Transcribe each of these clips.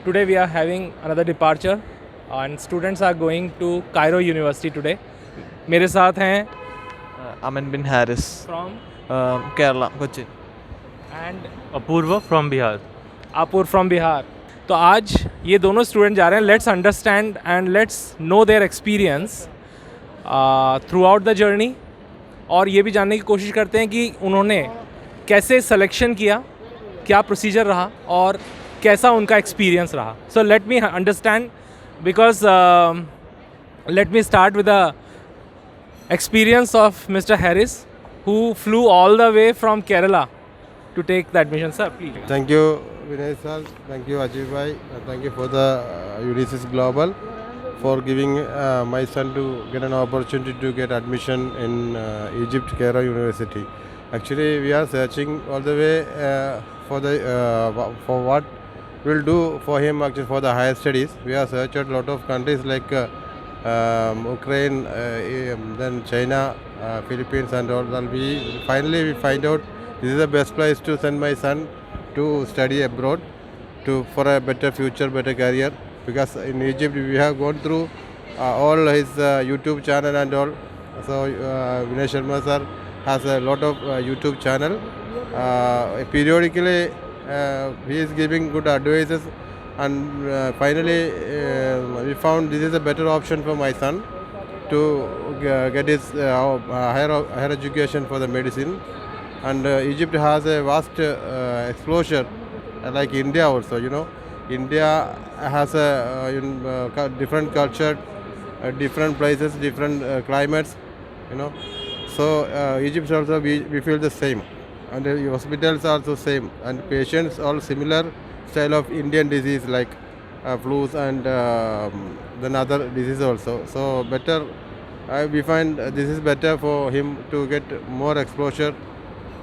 Today we are having another departure and students are going to Cairo University today. मेरे साथ हैं Aman bin Harris, from Kerala, Kochi. and Apurva from Bihar. Apur from Bihar. तो आज ये दोनों student जा रहे हैं. Let's understand and let's no their experience through out the journey और ये भी जानने की कोशिश करते हैं कि उन्होंने कैसे सिलेक्शन किया, क्या प्रोसीजर रहा और कैसा उनका एक्सपीरियंस रहा. So let me understand because let me start with the experience of Mr. Harris, who flew all the way from Kerala to take the admission. Sir, please. Thank you, Vinay sir. Thank you, Ajay bhai. And thank you for the Unisys Global for giving my son to get an opportunity to get admission in Egypt, Cairo University. Actually, we are searching all the way for what we'll do for him actually for the higher studies. We have searched a lot of countries like Ukraine, then China, Philippines and all. And we finally find out this is the best place to send my son to study abroad for a better future, better career. Because in Egypt we have gone through all his YouTube channel and all. So Vinay Sharma sir has a lot of YouTube channel. Periodically he is giving good advices. And finally we found this is a better option for my son to get his higher education for the medicine. And Egypt has a vast exposure like India also, you know. India has a different culture, different places, different climates, you know. So Egypt also we feel the same, and the hospitals are also same, and patients all similar style of Indian disease like flus and then other diseases also. So better, we find this is better for him to get more exposure,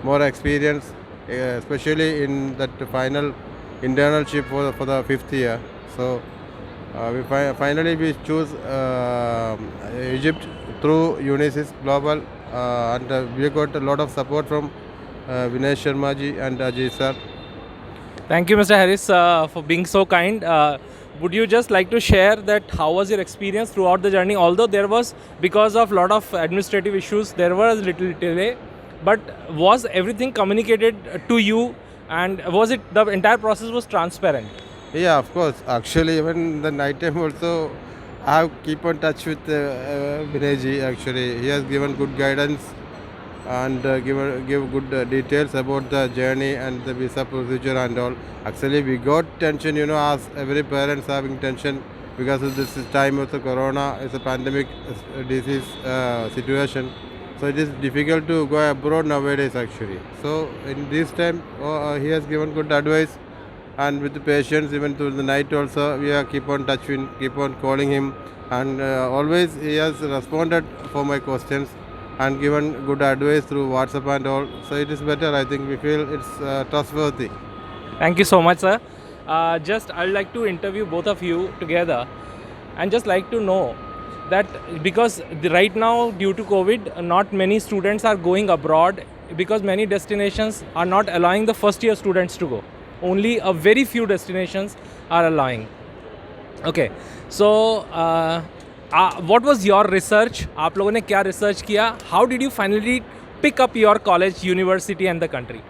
more experience, especially in that final internship for the 5th year. So we finally we choose Egypt through Unisys Global, and we got a lot of support from Vinay Sharma ji and Ajay sir. Thank you, Mr. Harris, for being so kind. Would you just like to share that how was your experience throughout the journey? Although there was, because of lot of administrative issues, there was little delay, but was everything communicated to you, and was it the entire process was transparent? Yeah, of course. Actually, even the night time also, I have keep on touch with Vinay ji. Actually, he has given good guidance and give good details about the journey and the visa procedure and all. Actually, we got tension, you know, as every parents having tension because of this time of the corona. It's a pandemic disease situation. So it is difficult to go abroad nowadays actually. So in this time, he has given good advice, and with the patients even through the night also, we are keep on touching, keep on calling him, and always he has responded for my questions and given good advice through WhatsApp and all. So it is better. I think we feel it's trustworthy. Thank you so much, sir. Just I'd like to interview both of you together, and just like to know that because right now due to COVID, not many students are going abroad because many destinations are not allowing the first year students to go. Only a very few destinations are allowing. Okay, so what was your research? आप लोगों ने क्या research किया? How did you finally pick up your college, university and the country?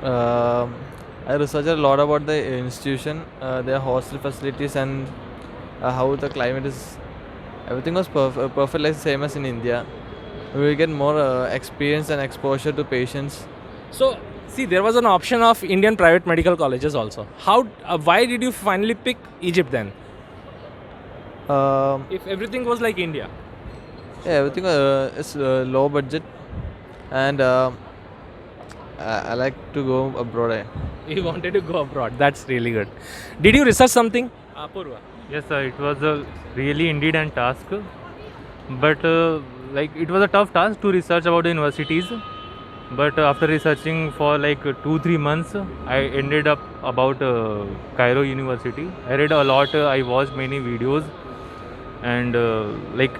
I researched a lot about the institution, their hostel facilities, and how the climate is. Everything was perfect, like same as in India. We get more experience and exposure to patients. So, see, there was an option of Indian private medical colleges also. How? Why did you finally pick Egypt then? If everything was like India. Yeah, everything is low budget, and I like to go abroad. You wanted to go abroad. That's really good. Did you research something? Apurva. Yes, sir. It was a really indeed and task, but like it was a tough task to research about the universities. But after researching for like 2-3 months, I ended up about Cairo University. I read a lot. I watched many videos, and like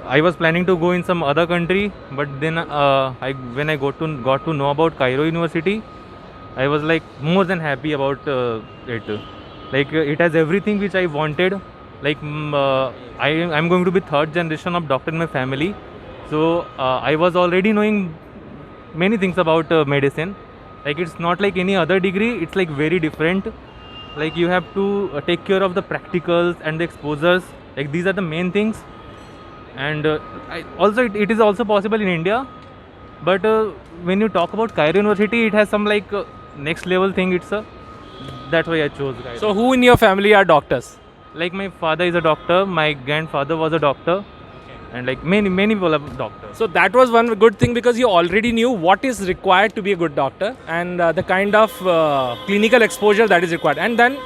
I was planning to go in some other country, but then when I got to know about Cairo University, I was like more than happy about it. Like it has everything which I wanted. Like I'm going to be third generation of doctor in my family, so I was already knowing many things about medicine. Like it's not like any other degree, it's like very different. Like you have to take care of the practicals and the exposures. Like these are the main things. And it is also possible in India, but when you talk about Cairo University, it has some like next level thing. That's why I chose Cairo. So who in your family are doctors? Like my father is a doctor, my grandfather was a doctor, and like many people are doctors. So that was one good thing because you already knew what is required to be a good doctor and the kind of clinical exposure that is required. And then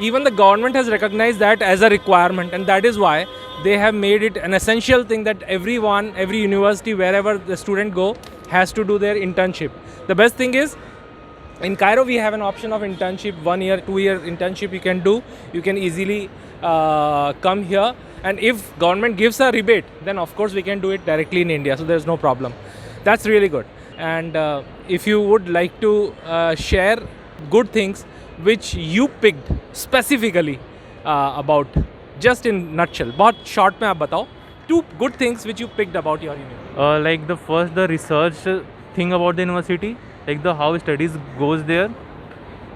even the government has recognized that as a requirement, and that is why they have made it an essential thing that every university, wherever the student go, has to do their internship. The best thing is, in Cairo we have an option of internship, 1 year, 2 year internship you can do. You can easily come here, and if government gives a rebate, then of course we can do it directly in India, so there's no problem. That's really good. And if you would like to share good things which you picked specifically about, just in nutshell, बहुत short में आप बताओ 2 good things which you picked about your university. Like the research thing about the university, like the how studies goes there,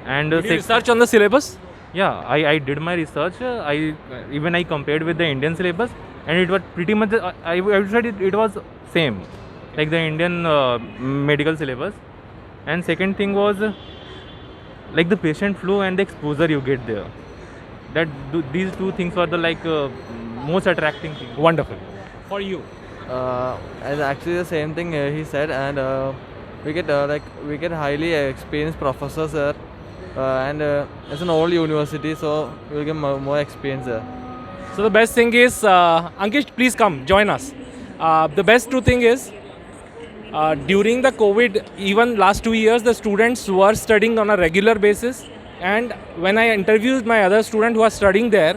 and Did you research on the syllabus? yeah, I did my research. I compared with the Indian syllabus, and it was pretty much I would say it was same like the Indian medical syllabus. And second thing was like the patient flow and the exposure you get there. These 2 things were the like most attracting things. Wonderful. For you? And actually the same thing he said, and we get highly experienced professors there, and it's an old university, so we'll get more experience there. So the best thing is, Ankish, please come join us. The best 2 thing is, during the COVID, even last 2 years, the students were studying on a regular basis. And when I interviewed my other student who was studying there,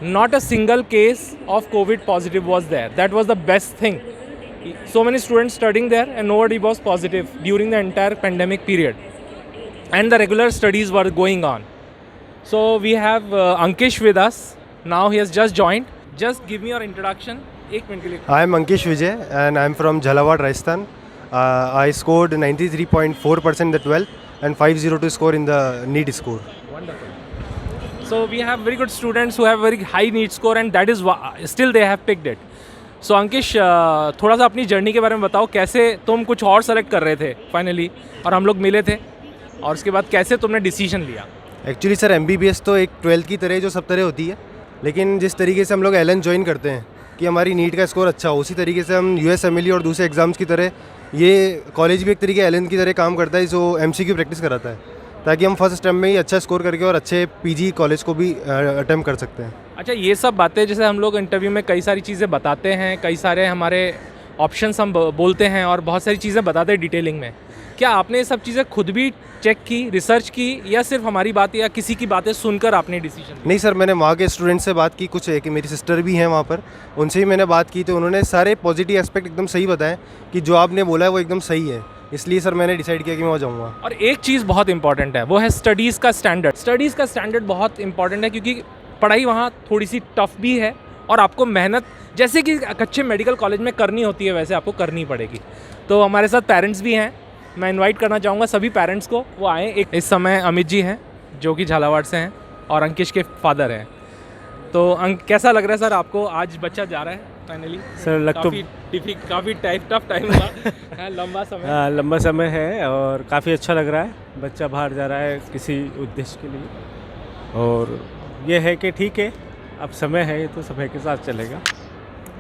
not a single case of COVID positive was there. That was the best thing. So many students studying there and nobody was positive during the entire pandemic period. And the regular studies were going on. So we have Ankish with us. Now he has just joined. Just give me your introduction. 1 minute के लिए. I am Ankish Vijay and I am from Jhalawad, Rajasthan. I scored 93.4% in the 12th and 502 score in the NEET score. Wonderful. So we have very good students who have very high NEET score, and that is still they have picked it. So Ankish, थोड़ा सा अपनी journey के बारे में बताओ, कैसे तुम कुछ और सेलेक्ट कर रहे थे फाइनली और हम लोग मिले थे, और उसके बाद कैसे तुमने डिसीजन लिया? एक्चुअली सर MBBS तो एक 12th की तरह जो सब तरह होती है, लेकिन जिस तरीके से हम लोग LN ज्वाइन करते हैं कि हमारी नीट का स्कोर अच्छा हो, उसी तरीके से हम USMLE और दूसरे एग्ज़ाम्स की तरह ये कॉलेज भी एक तरीके LN की तरह काम करता है, जो MCQ प्रैक्टिस कराता है, ताकि हम फर्स्ट अटैम्प्ट में ही अच्छा स्कोर करके और अच्छे PG कॉलेज को भी अटैम्प्ट कर सकते हैं. अच्छा, ये सब बातें जैसे हम लोग इंटरव्यू में कई सारी चीज़ें बताते हैं, कई सारे हमारे ऑप्शंस हम बोलते हैं और बहुत सारी चीज़ें बताते हैं डिटेलिंग में, क्या आपने ये सब चीज़ें खुद भी चेक की, रिसर्च की, या सिर्फ हमारी बातें या किसी की बातें सुनकर आपने डिसीजन? नहीं सर, मैंने वहाँ के स्टूडेंट से बात की, कुछ एक मेरी सिस्टर भी हैं वहाँ पर, उनसे ही मैंने बात की, तो उन्होंने सारे पॉजिटिव एस्पेक्ट एकदम सही बताए कि जो आपने बोला है वो एकदम सही है, इसलिए सर मैंने डिसाइड किया कि मैं वहाँ जाऊँगा. और एक चीज़ बहुत इंपॉर्टेंट है, वो है स्टडीज़ का स्टैंडर्ड. स्टडीज़ का स्टैंडर्ड बहुत इंपॉर्टेंट है, क्योंकि पढ़ाई वहाँ थोड़ी सी टफ भी है और आपको मेहनत जैसे कि अच्छे मेडिकल कॉलेज में करनी होती है वैसे आपको करनी पड़ेगी. तो हमारे साथ पेरेंट्स भी हैं, मैं इनवाइट करना चाहूँगा सभी पेरेंट्स को, वो आए. एक इस समय अमित जी हैं जो कि झालावाड़ से हैं और अंकिश के फादर हैं. तो कैसा लग रहा है सर आपको, आज बच्चा जा रहा है फाइनली? सर काफ़ी टफ टाइम हुआ, लंबा समय है और काफ़ी अच्छा लग रहा है. बच्चा बाहर जा रहा है किसी उद्देश्य के लिए, और ये है कि ठीक है, अब समय है तो समय के साथ चलेगा.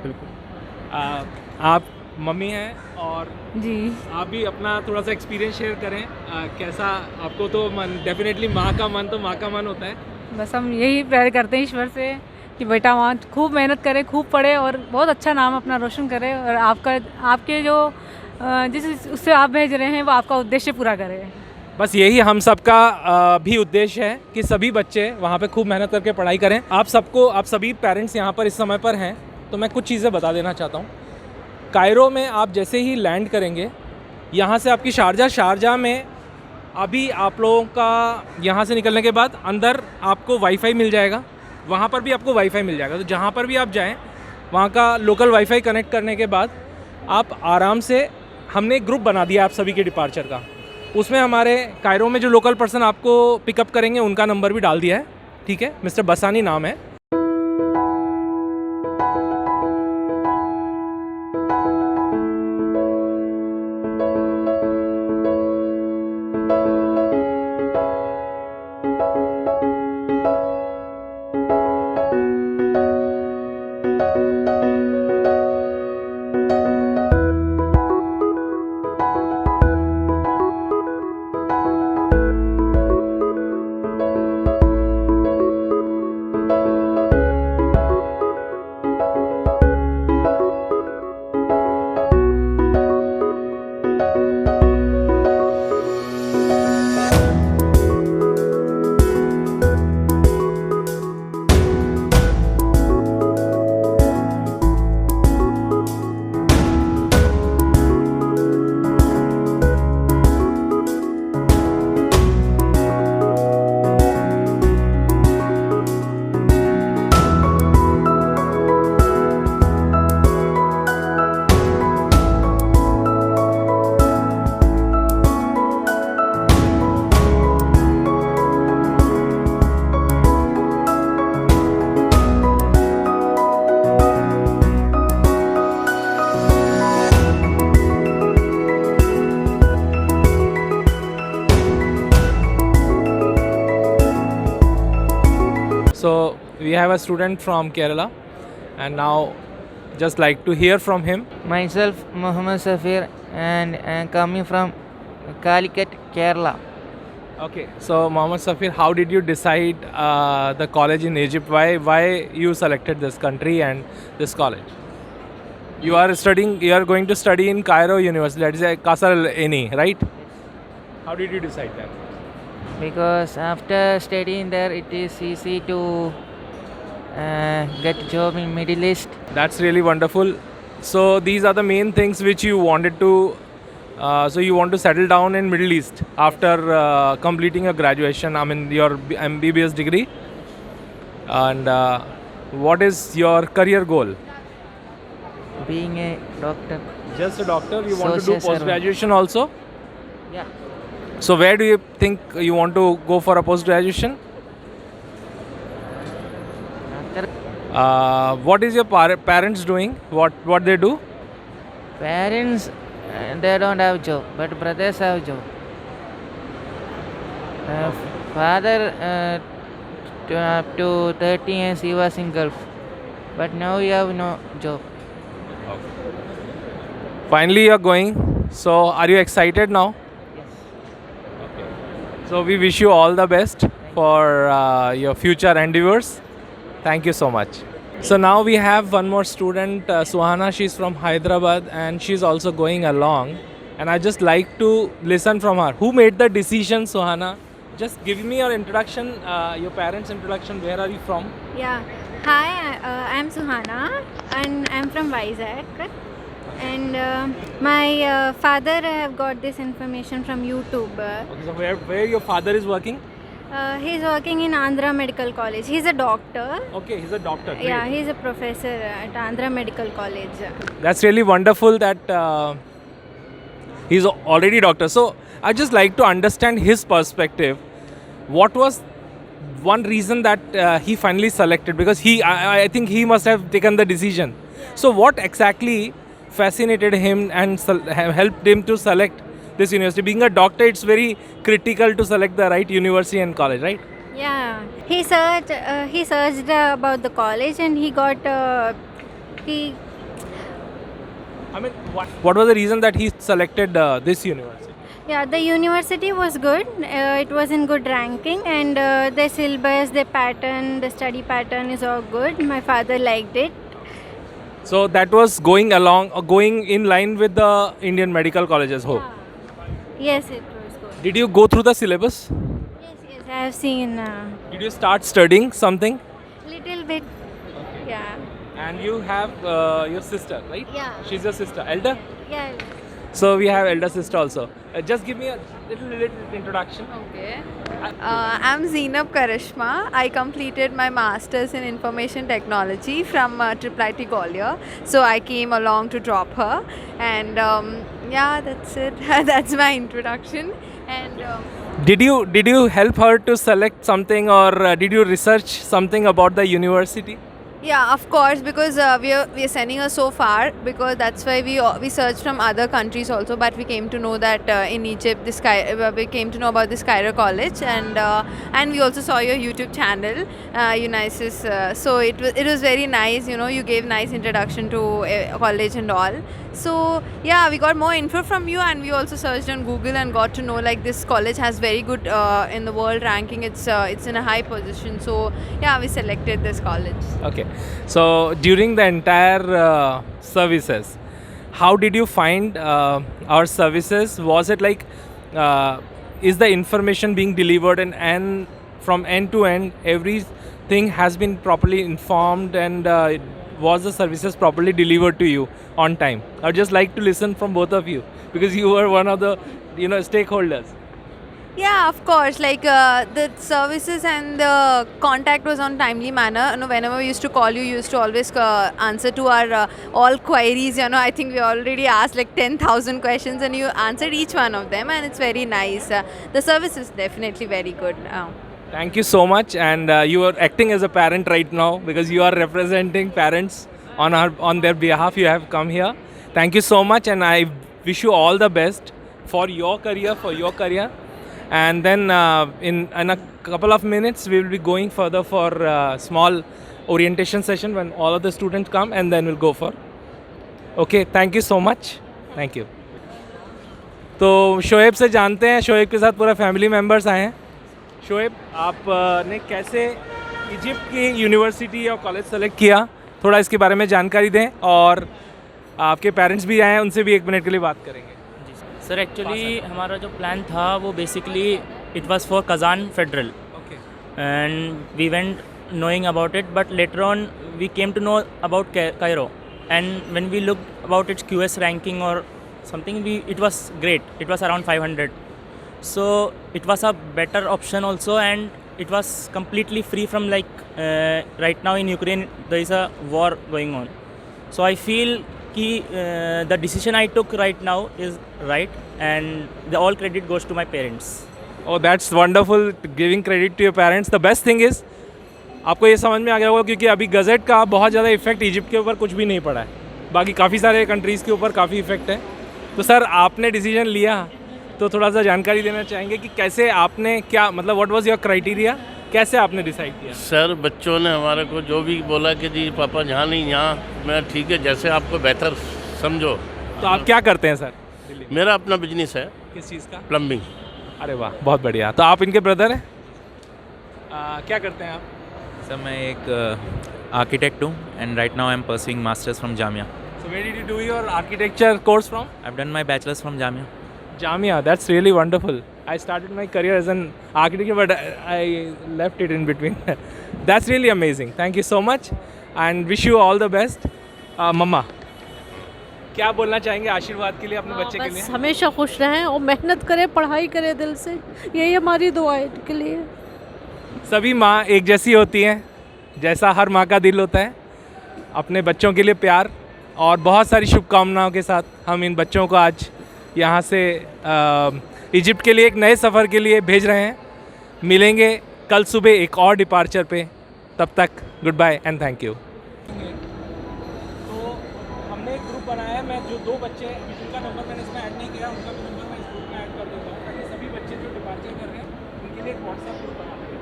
बिल्कुल. आप मम्मी हैं और जी, आप भी अपना थोड़ा सा एक्सपीरियंस शेयर करें. कैसा आपको? तो मन डेफिनेटली माँ का मन होता है. बस हम यही प्रेयर करते हैं ईश्वर से कि बेटा वहाँ खूब मेहनत करे, खूब पढ़े और बहुत अच्छा नाम अपना रोशन करे, और आपके जो जिस उससे आप भेज रहे हैं वो आपका उद्देश्य पूरा करे. बस यही हम सबका भी उद्देश्य है कि सभी बच्चे वहाँ पे खूब मेहनत करके पढ़ाई करें. आप सभी पेरेंट्स यहाँ पर इस समय पर हैं, तो मैं कुछ चीज़ें बता देना चाहता हूँ. कायरो में आप जैसे ही लैंड करेंगे, यहाँ से आपकी शारजा में अभी आप लोगों का यहाँ से निकलने के बाद अंदर आपको वाईफाई मिल जाएगा, वहाँ पर भी आपको वाईफाई मिल जाएगा। तो जहाँ पर भी आप जाएं वहाँ का लोकल वाईफाई कनेक्ट करने के बाद आप आराम से, हमने एक ग्रुप बना दिया आप सभी के डिपार्चर का, उसमें हमारे कायरो में जो लोकल पर्सन आपको पिकअप करेंगे उनका नंबर भी डाल दिया है, ठीक है। मिस्टर बसानी नाम है। So we have a student from Kerala, and now just like to hear from him. Myself, Muhammad Safir, and I'm coming from Calicut, Kerala. Okay, so Mohammad Safir, how did you decide the college in Egypt? Why you selected this country and this college? You are going to study in Cairo University, that is Qasr Al-Aini, right? How did you decide that? Because after studying there, it is easy to get job in Middle East. That's really wonderful. So these are the main things which you wanted to. So you want to settle down in Middle East after completing your graduation. I mean your MBBS degree. And what is your career goal? Being a doctor. Just a doctor. You want to do Social post graduation also? Yeah. So where do you think you want to go for a post graduation? After What is your parents doing? What they do? parents, they don't have job, but brothers have job. Father, up to 30 years he was in Gulf, but now he have no job. Finally you are going. So are you excited now? Yes. So we wish you all the best for your future endeavors. Thank you so much. So now we have one more student, Suhana. She's from Hyderabad and she's also going along. And I just like to listen from her. Who made the decision, Suhana? Just give me your introduction, your parents' introduction. Where are you from? Yeah. Hi, I'm Suhana and I'm from Vizag. And my father got this information from YouTube. Okay, so where your father is working? He's working in Andhra Medical College. He's a doctor. Okay, he's a doctor. Great. Yeah, he's a professor at Andhra Medical College. That's really wonderful that he's already doctor. So I just like to understand his perspective. What was one reason that he finally selected? Because I think he must have taken the decision. So what exactly fascinated him and helped him to select this university? Being a doctor, it's very critical to select the right university and college, right? Yeah, he searched about the college and he got he. I mean, what was the reason that he selected this university? Yeah, the university was good. It was in good ranking, and the syllabus, the pattern, the study pattern is all good. My father liked it. So that was going in line with the Indian medical colleges. Hope. Yes, it was good. Did you go through the syllabus? Yes, I have seen Did you start studying something? little bit. Yeah, And you have your sister, right? Yeah. She's your sister, elder. yeah. So we have elder sister also. Just give me a little introduction. Okay. I'm Zeenab Karishma. I completed my master's in information technology from IIIT Gwalior. So I came along to drop her, and yeah, that's it. That's my introduction. And Did you help her to select something, or did you research something about the university? yeah, of course, because we are sending her so far, because that's why we searched from other countries also, but we came to know that in Egypt we came to know about this Cairo College, and we also saw your YouTube channel, Unisis. So it was very nice. You know, you gave nice introduction to college and all. So yeah, we got more info from you, and we also searched on Google and got to know like this college has very good in the world ranking. It's in a high position. So yeah, we selected this college. Okay. So during the entire services, how did you find our services? Was it like, is the information being delivered and from end to end, everything has been properly informed, and was the services properly delivered to you on time? I would just like to listen from both of you, because you were one of the stakeholders. Yeah, of course. Like the services and the contact was on timely manner. You know, whenever we used to call you, used to always answer to our all queries. You know, I think we already asked like 10,000 questions, and you answered each one of them, and it's very nice. The service is definitely very good. Thank you so much, and you are acting as a parent right now, because you are representing parents on their behalf. You have come here. Thank you so much, and I wish you all the best for your career. And then in a couple of minutes, we will be going further for a small orientation session when all of the students come, and then we'll go for. Okay, thank you so much. Thank you. तो शोएब से जानते हैं, शोएब के साथ पूरा family members आए हैं. शोएब, आपने कैसे इजिप्ट की यूनिवर्सिटी और कॉलेज सेलेक्ट किया, थोड़ा इसके बारे में जानकारी दें, और आपके पेरेंट्स भी आए हैं, उनसे भी 1 मिनट के लिए बात करेंगे. सर एक्चुअली हमारा जो प्लान था वो basically it was for Kazan Federal, and we went knowing about it, but later on we came to know about Cairo, and when we looked about its QS ranking or something, it was great. It was around 500, so it was a better option also, and it was completely free from right now in Ukraine there is a war going on, so I feel the decision I took right now is right, and the all credit goes to my parents. Oh, that's wonderful, giving credit to your parents. The best thing is, आपको ये समझ में आ गया होगा, क्योंकि अभी gazette का बहुत ज़्यादा इफेक्ट इजिप्ट के ऊपर कुछ भी नहीं पड़ा है, बाकी काफ़ी सारे कंट्रीज़ के ऊपर काफ़ी इफेक्ट है. तो सर, आपने डिसीजन लिया, तो थोड़ा सा जानकारी देना चाहेंगे कि कैसे आपने, क्या मतलब व्हाट वाज योर क्राइटेरिया, कैसे आपने डिसाइड किया? सर, बच्चों ने हमारे को जो भी बोला कि जी पापा यहाँ नहीं यहाँ, मैं ठीक है, जैसे आपको बेहतर समझो. तो आप क्या करते हैं सर? मेरा अपना बिजनेस है. किस चीज़ का? प्लम्बिंग. अरे वाह, बहुत बढ़िया. तो आप इनके ब्रदर हैं? क्या करते हैं आप? सर, मैं एक आर्किटेक्ट हूँ, and right now I am pursuing masters from Jamia. So where did you do your architecture course from? I've done my bachelor's from Jamia. Jamia, that's really wonderful. I started my career as an architect, but I left it in between. That's really amazing. Thank you so much, and wish you all the best. मम्मा, क्या बोलना चाहेंगे आशीर्वाद के लिए अपने बच्चे के लिए? हमेशा खुश रहें और मेहनत करें, पढ़ाई करें दिल से, यही हमारी दुआ है इनके लिए. सभी माँ एक जैसी होती हैं, जैसा हर माँ का दिल होता है. अपने बच्चों के लिए प्यार और बहुत सारी शुभकामनाओं के साथ हम इन बच्चों को आज यहाँ से इजिप्ट के लिए एक नए सफ़र के लिए भेज रहे हैं. मिलेंगे कल सुबह एक और डिपार्चर पे. तब तक good bye and thank you. तो हमने एक ग्रुप बनाया है. मैं जो 2 बच्चे हैं जिनका नंबर मैंने इसमें ऐड नहीं किया, उनका भी नंबर मैं इस ग्रुप में ऐड कर देता हूँ, ताकि सभी बच्चे जो डिपार्चर कर रहे हैं उनके लिए एक व्हाट्सएप ग्रुप बना देंगे.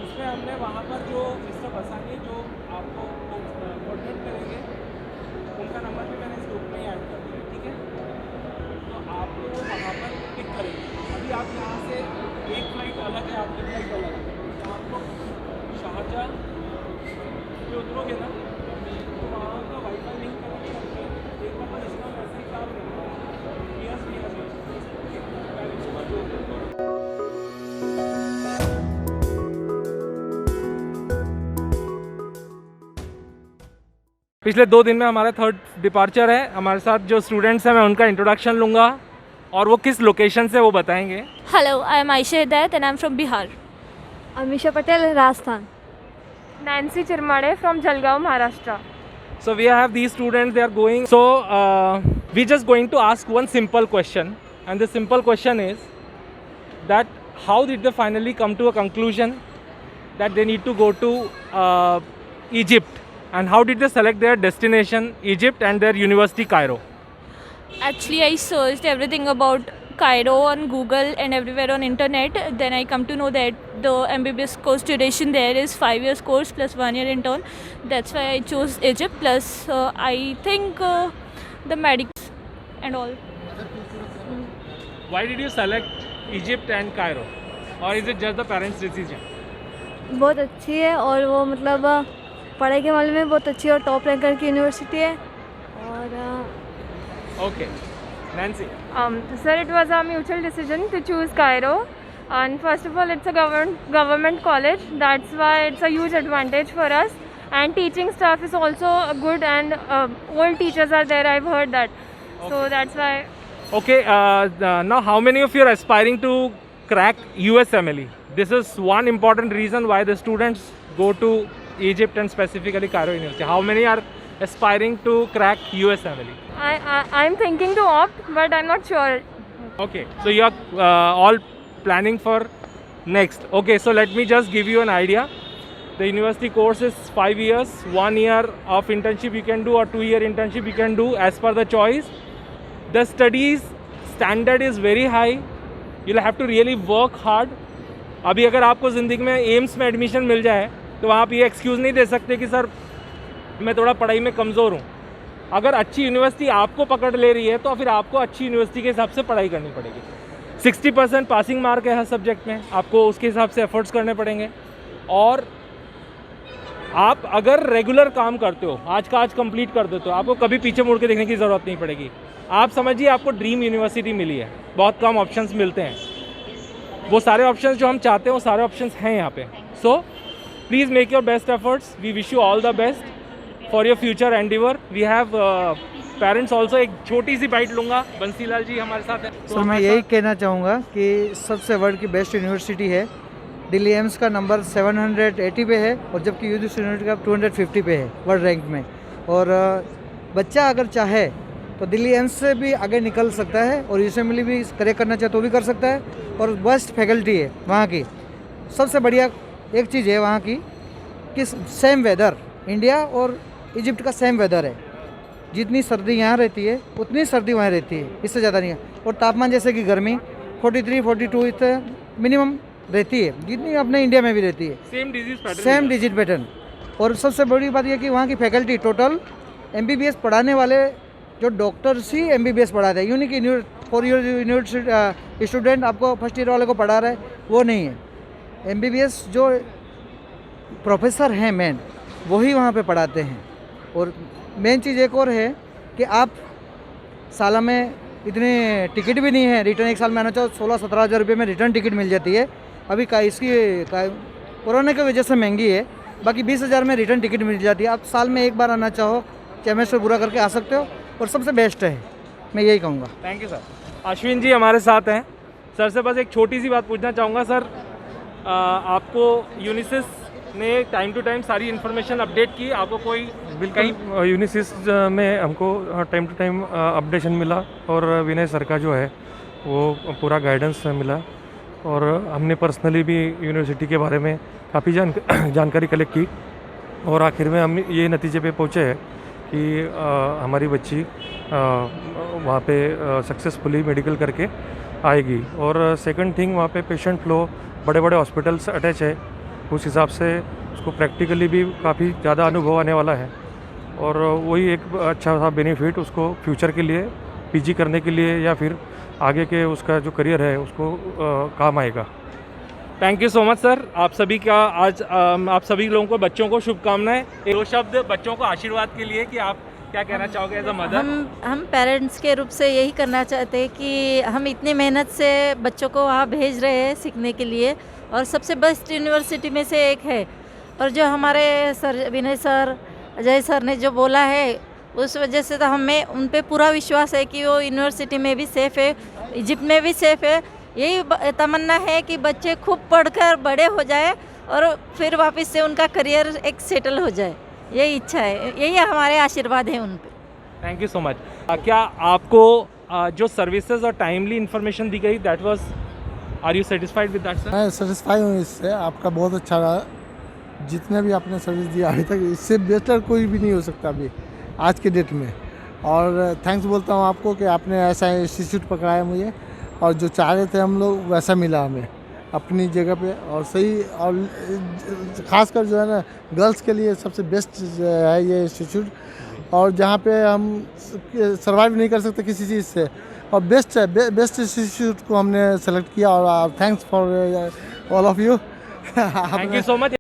उसमें हमने वहाँ पर जो मिस्टर बसानी जो आपको कोऑर्डिनेट करेंगे, उनका नंबर भी मैंने इस ग्रुप में ऐड कर दिया. ठीक है, तो आप लोग वहाँ पर पिक करेंगे. अभी आप यहाँ से एक फ्लाइट अलग है, आपकी फ्लाइट अलग है, तो आप लोग शारजाह पे उतरोगे ना, तो वहाँ का वाईफाई लिंक कनेक्ट करके एक बार इसका मैसेज काम करना. पिछले 2 दिन में हमारा 3rd डिपार्चर है। हमारे साथ जो स्टूडेंट्स हैं मैं उनका इंट्रोडक्शन लूँगा और वो किस लोकेशन से वो बताएंगे। Hello, I am Aisha Hidayat and I am from Bihar. Amisha Patel, Rajasthan. Nancy Chirmade from Jalgaon, Maharashtra. So we have these students, they are going. So we just going to ask one simple question, and the simple question is that how did they finally come to a conclusion that they need to go to Egypt, and how did they select their destination Egypt and their university Cairo? Actually, I searched everything about Cairo on Google and everywhere on internet. Then I come to know that the MBBS course duration there is 5 years course plus 1 year intern. That's why I chose Egypt. Plus I think the medics and all. Why did you select Egypt and Cairo, or is it just the parents' decision? बहुत अच्छी है और वो मतलब पढ़ाई के मामले में बहुत अच्छी और टॉप रैंकर की यूनिवर्सिटी है और Okay, Nancy. Sir, it was a mutual decision to choose Cairo. And first of all, it's a government college. That's why it's a huge advantage for us. And teaching staff is also good and old teachers are there. I've heard that. Okay. So that's why. Okay, now how many of you are aspiring to crack USMLE? This is one important reason why the students go to Egypt and specifically Cairo University. How many are aspiring to crack USMLE? I'm thinking to opt, but I'm not sure. Okay, so you are all planning for next. Okay, so let me just give you an idea. The university course is 5 years, 1 year of internship you can do or 2-year internship you can do as per the choice. The studies standard is very high. You'll have to really work hard. अभी अगर आपको ज़िंदगी में AIIMS में admission मिल जाए तो आप ये एक्सक्यूज़ नहीं दे सकते कि सर मैं थोड़ा पढ़ाई में कमज़ोर हूँ। अगर अच्छी यूनिवर्सिटी आपको पकड़ ले रही है तो फिर आपको अच्छी यूनिवर्सिटी के हिसाब से पढ़ाई करनी पड़ेगी। 60% पासिंग मार्क है हर सब्जेक्ट में, आपको उसके हिसाब से एफर्ट्स करने पड़ेंगे। और आप अगर रेगुलर काम करते हो, आज का आज कंप्लीट कर देते हो, आपको कभी पीछे मुड़ के देखने की ज़रूरत नहीं पड़ेगी। आप समझिए आपको ड्रीम यूनिवर्सिटी मिली है, बहुत कम ऑप्शंस मिलते हैं। वो सारे ऑप्शंस जो हम चाहते हैं वो सारे ऑप्शंस हैं यहाँ पे। So please make your best efforts. We wish you all the best for your future endeavour. We have parents also. एक छोटी सी बाइट लूँगा, बंसीलाल जी हमारे साथ है। सर मैं यही कहना चाहूँगा कि सबसे वर्ल्ड की बेस्ट यूनिवर्सिटी है। दिल्ली एम्स का नंबर 780 पे है और जबकि यूनिवर्सिटी का 250 पे है वर्ल्ड रैंक में। और बच्चा अगर चाहे तो दिल्ली एम्स से भी आगे निकल सकता है और यूएसएमएलई भी क्रैक करना चाहे तो भी कर सकता है। और बेस्ट फैकल्टी है वहाँ की। सबसे बढ़िया एक चीज़ है वहाँ की कि सेम वेदर, इंडिया और इजिप्ट का सेम वेदर है। जितनी सर्दी यहाँ रहती है उतनी सर्दी वहाँ रहती है, इससे ज़्यादा नहीं है। और तापमान जैसे कि गर्मी 43-42 इतने मिनिमम रहती है, जितनी अपने इंडिया में भी रहती है। Same digit pattern. और सबसे बड़ी बात यह कि वहाँ की फैकल्टी टोटल MBBS पढ़ाने वाले जो डॉक्टर्स ही MBBS पढ़ाते हैं। यूनिक फॉर यूनिवर्सिटी स्टूडेंट आपको फर्स्ट ईयर वाले को पढ़ा रहा है वो नहीं है। MBBS जो प्रोफेसर हैं मेन वही वहाँ पे पढ़ाते हैं। और मेन चीज़ एक और है कि आप साल में इतने टिकट भी नहीं है, रिटर्न एक साल में आना चाहो 16-17 हज़ार रुपये में रिटर्न टिकट मिल जाती है। अभी कोरोना की वजह से महंगी है, बाकी 20,000 में रिटर्न टिकट मिल जाती है। आप साल में एक बार आना चाहो, सेमेस्टर पूरा करके आ सकते हो और सबसे बेस्ट है, मैं यही कहूँगा। Thank you sir. Ashwin ji हमारे साथ हैं। सर से बस एक छोटी सी बात पूछना चाहूँगा। सर आपको यूनिसिस ने टाइम टू टाइम सारी इन्फॉर्मेशन अपडेट की, आपको कोई बिल्कुल यूनिसिस में हमको टाइम टू टाइम अपडेशन मिला और विनय सर का जो है वो पूरा गाइडेंस मिला। और हमने पर्सनली भी यूनिवर्सिटी के बारे में काफ़ी जानकारी कलेक्ट की और आखिर में हम ये नतीजे पे पहुँचे हैं कि हमारी बच्ची वहाँ पे सक्सेसफुली मेडिकल करके आएगी। और सेकंड थिंग, वहाँ पे पेशेंट फ्लो बड़े बड़े हॉस्पिटल्स अटैच है, उस हिसाब से उसको प्रैक्टिकली भी काफ़ी ज़्यादा अनुभव आने वाला है। और वही एक अच्छा सा बेनिफिट उसको फ्यूचर के लिए पीजी करने के लिए या फिर आगे के उसका जो करियर है उसको काम आएगा। Thank you so much sir. आप सभी का आज आप सभी लोगों को, बच्चों को शुभकामनाएं। दो शब्द बच्चों को आशीर्वाद के लिए कि आप क्या कहना चाहोगे एज अ मदर? हम पेरेंट्स के रूप से यही करना चाहते हैं कि हम इतनी मेहनत से बच्चों को वहाँ भेज रहे हैं सीखने के लिए और सबसे बेस्ट यूनिवर्सिटी में से एक है। और जो हमारे सर विनय सर अजय सर ने जो बोला है उस वजह से तो हमें उन पे पूरा विश्वास है कि वो यूनिवर्सिटी में भी सेफ़ है, इजिप्ट में भी सेफ़ है। यही तमन्ना है कि बच्चे खूब पढ़कर बड़े हो जाए और फिर वापस से उनका करियर एक सेटल हो जाए, यही इच्छा है, यही हमारे आशीर्वाद है उन पे। Thank you so much. क्या आपको जो सर्विसेज और टाइमली इन्फॉर्मेशन दी गई that was, are you satisfied with that sir? मैं सेटिस्फाई हूँ इससे, आपका बहुत अच्छा रहा। जितने भी आपने सर्विस दिया अभी तक, इससे बेहतर कोई भी नहीं हो सकता अभी आज के डेट में। और थैंक्स बोलता हूँ आपको कि आपने ऐसा इंस्टीट्यूट पकड़ाया मुझे, और जो चाह रहे थे हम लोग वैसा मिला हमें अपनी जगह पे, और सही। और ख़ासकर जो है ना, गर्ल्स के लिए सबसे बेस्ट है ये इंस्टीट्यूट, और जहाँ पे हम सर्वाइव नहीं कर सकते किसी चीज़ से, और बेस्ट है, बेस्ट इंस्टीट्यूट को हमने सेलेक्ट किया। और thanks for all of you. Thank you so much.